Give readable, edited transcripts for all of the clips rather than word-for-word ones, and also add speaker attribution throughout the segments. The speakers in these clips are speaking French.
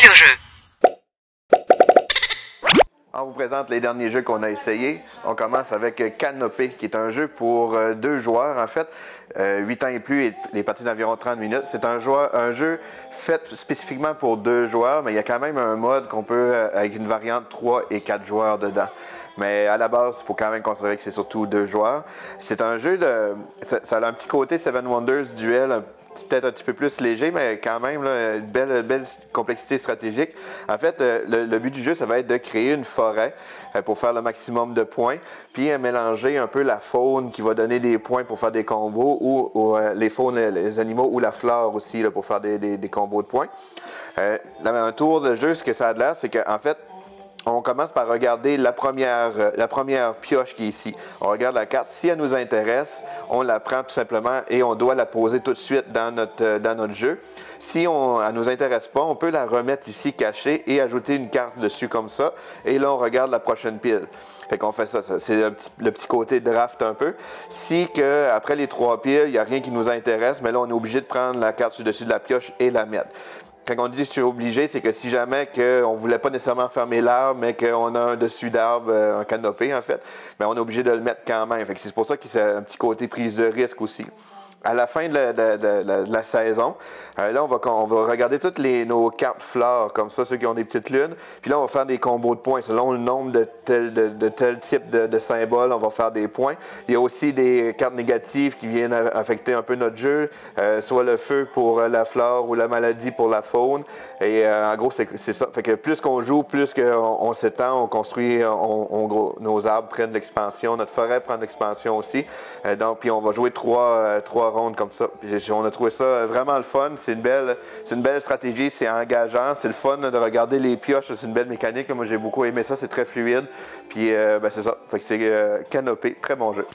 Speaker 1: au jeu.
Speaker 2: On vous présente les derniers jeux qu'on a essayés. On commence avec Canopé, qui est un jeu pour 2 joueurs, en fait, 8 ans et plus, et les parties d'environ 30 minutes. C'est un jeu fait spécifiquement pour 2 joueurs, mais il y a quand même un mode qu'on peut, avec une variante 3 et 4 joueurs dedans. Mais à la base, il faut quand même considérer que c'est surtout 2 joueurs. C'est un jeu ça a un petit côté Seven Wonders duel, peut-être un petit peu plus léger, mais quand même là, une belle complexité stratégique. En fait, le but du jeu, ça va être de créer une forêt pour faire le maximum de points, puis mélanger un peu la faune qui va donner des points pour faire des combos, ou les faunes, les animaux, ou la flore aussi là, pour faire des combos de points. Un tour de jeu, ce que ça a de l'air, c'est qu'en fait, on commence par regarder la première pioche qui est ici. On regarde la carte. Si elle nous intéresse, on la prend tout simplement et on doit la poser tout de suite dans notre jeu. Si elle ne nous intéresse pas, on peut la remettre ici cachée et ajouter une carte dessus comme ça. Et là, on regarde la prochaine pile. Fait qu'on fait ça. C'est le petit côté draft un peu. Si après les 3 piles, il n'y a rien qui nous intéresse, mais là, on est obligé de prendre la carte sur le dessus de la pioche et la mettre. Quand on dit que je suis obligé, c'est que si jamais on ne voulait pas nécessairement fermer l'arbre, mais qu'on a un dessus d'arbre, un canopé en fait, bien, on est obligé de le mettre quand même. C'est pour ça que c'est un petit côté prise de risque aussi. À la fin de la saison, là, on va regarder toutes nos cartes fleurs, comme ça, ceux qui ont des petites lunes. Puis là, on va faire des combos de points. Selon le nombre de tel type de symboles, on va faire des points. Il y a aussi des cartes négatives qui viennent affecter un peu notre jeu, soit le feu pour la flore ou la maladie pour la faune. Et en gros, c'est ça. Fait que plus qu'on joue, plus qu'on s'étend, on construit, nos arbres prennent de l'expansion, notre forêt prend de l'expansion aussi. Donc, puis on va jouer trois rondes comme ça. Puis on a trouvé ça vraiment le fun. C'est une belle stratégie, c'est engageant, c'est le fun de regarder les pioches, c'est une belle mécanique. Moi, j'ai beaucoup aimé ça, c'est très fluide. Puis, c'est ça. Fait que c'est Canopé, très bon jeu.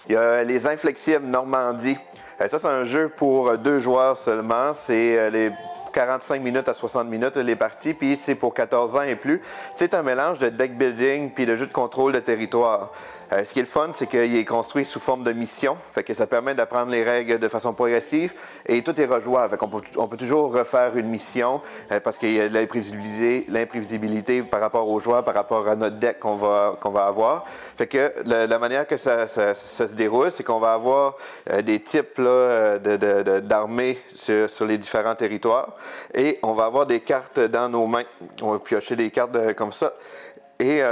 Speaker 2: Il y a les Inflexibles Normandie. Ça, c'est un jeu pour 2 joueurs seulement. C'est les 45 minutes à 60 minutes les parties, puis c'est pour 14 ans et plus. C'est un mélange de deck building puis de jeu de contrôle de territoire. Ce qui est le fun, c'est qu'il est construit sous forme de mission, fait que ça permet d'apprendre les règles de façon progressive et tout est rejouable. On peut toujours refaire une mission parce qu'il y a de l'imprévisibilité par rapport aux joueurs, par rapport à notre deck qu'on va avoir. Fait que la manière que ça se déroule, c'est qu'on va avoir des types d'armées sur les différents territoires et on va avoir des cartes dans nos mains. On va piocher des cartes comme ça. Et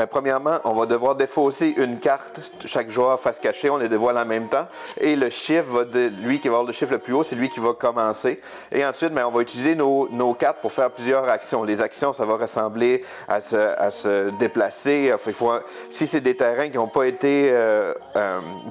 Speaker 2: premièrement, on va devoir défausser une carte, chaque joueur face cachée, on les dévoile en même temps. Et le chiffre, lui qui va avoir le chiffre le plus haut, c'est lui qui va commencer. Et ensuite, on va utiliser nos cartes pour faire plusieurs actions. Les actions, ça va ressembler à se déplacer. Si c'est des terrains qui n'ont pas été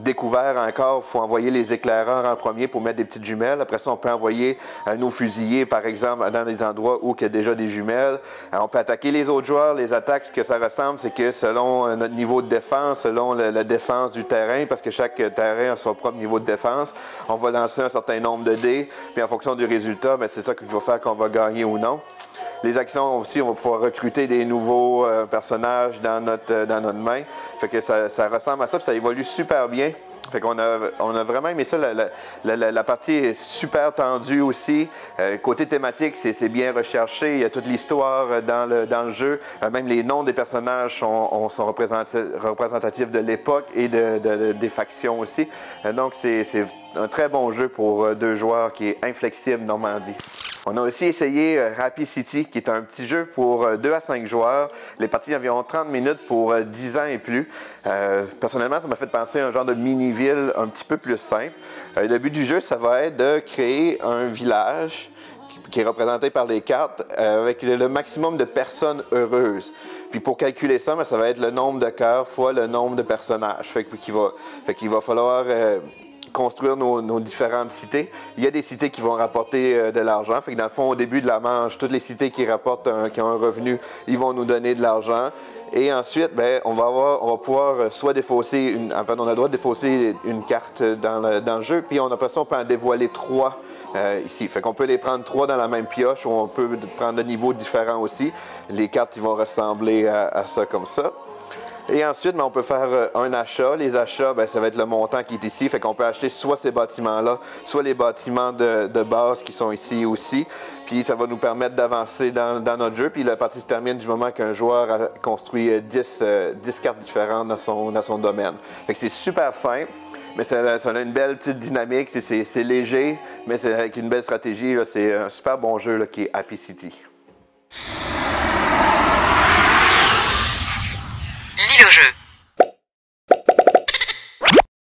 Speaker 2: découverts encore, il faut envoyer les éclaireurs en premier pour mettre des petites jumelles. Après ça, on peut envoyer nos fusiliers, par exemple, dans des endroits où il y a déjà des jumelles. On peut attaquer les autres joueurs. Les attaques, ce que ça ressemble, c'est que selon notre niveau de défense, selon la défense du terrain, parce que chaque terrain a son propre niveau de défense, on va lancer un certain nombre de dés, puis en fonction du résultat, c'est ça qui va faire qu'on va gagner ou non. Les actions aussi, on va pouvoir recruter des nouveaux personnages dans notre main. Fait que ça ressemble à ça, puis ça évolue super bien. Fait qu'on a vraiment aimé ça. La partie est super tendue aussi. Côté thématique, c'est bien recherché. Il y a toute l'histoire dans le jeu. Même les noms des personnages sont représentatifs de l'époque et des factions aussi. Donc, c'est un très bon jeu pour 2 joueurs qui est Inflexible Normandie. On a aussi essayé Rapid City, qui est un petit jeu pour 2 à 5 joueurs. Les parties d'environ 30 minutes pour 10 ans et plus. Personnellement, ça m'a fait penser à un genre de mini-ville un petit peu plus simple. Le but du jeu, ça va être de créer un village qui est représenté par les cartes avec le maximum de personnes heureuses. Puis pour calculer ça, ça va être le nombre de cœurs fois le nombre de personnages. Fait qu'il va falloir construire nos différentes cités. Il y a des cités qui vont rapporter de l'argent. Fait que dans le fond, au début de la manche, toutes les cités qui ont un revenu, ils vont nous donner de l'argent. Et ensuite, on va pouvoir soit défausser on a le droit de défausser une carte dans le jeu, puis après ça, on peut en dévoiler 3 ici. Fait qu'on peut les prendre 3 dans la même pioche, ou on peut prendre de niveaux différents aussi. Les cartes, ils vont ressembler à ça comme ça. Et ensuite, on peut faire un achat. Les achats, ça va être le montant qui est ici. Fait qu'on peut acheter soit ces bâtiments-là, soit les bâtiments de base qui sont ici aussi. Puis ça va nous permettre d'avancer dans notre jeu. Puis la partie se termine du moment qu'un joueur a construit 10 cartes différentes dans son domaine. Fait que c'est super simple. Mais ça a une belle petite dynamique, c'est léger, mais c'est avec une belle stratégie. C'est un super bon jeu là, qui est Happy City.
Speaker 1: L'île au jeu.